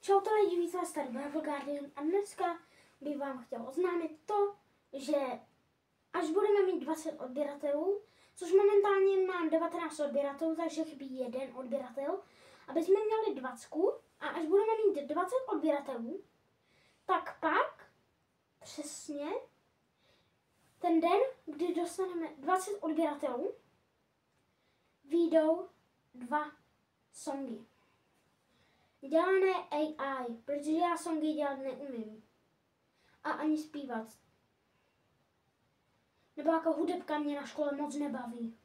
Čau to lidi, vítám vás tady Marvel Guardian a dneska bych vám chtěl oznámit to, že až budeme mít 20 odběratelů, což momentálně mám 19 odběratelů, takže chybí jeden odběratel, aby jsme měli 20 a až budeme mít 20 odběratelů, tak pak přesně ten den, kdy dostaneme 20 odběratelů, vyjdou 2 songy. Dělané AI, protože já songy dělat neumím. A ani zpívat. Nebo jako hudebka mě na škole moc nebaví.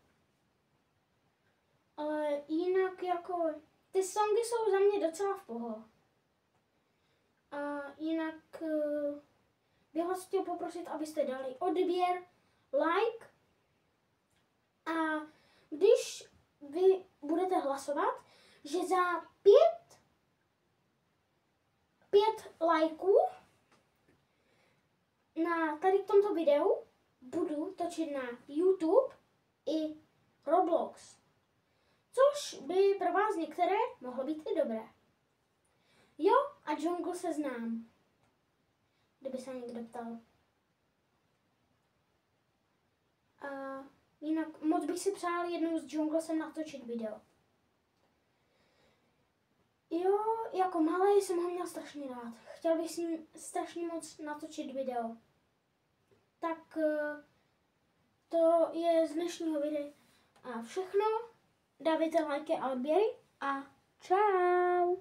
Ale jinak jako, ty songy jsou za mě docela v pohodě. A jinak bych vás chtěl poprosit, abyste dali odběr, like. A když vy budete hlasovat, že za 5 lajků na tady tomto videu budu točit na YouTube i Roblox. Což by pro vás některé mohlo být i dobré. Jo, a Jungle se znám. Kdyby se někdo ptal. A jinak moc bych si přál jednou s Junglesem natočit video. Jo, jako malý jsem ho měl strašně rád. Chtěl bych s ním strašně moc natočit video. Tak to je z dnešního videa a všechno. Dávejte lajky a odběry a čau!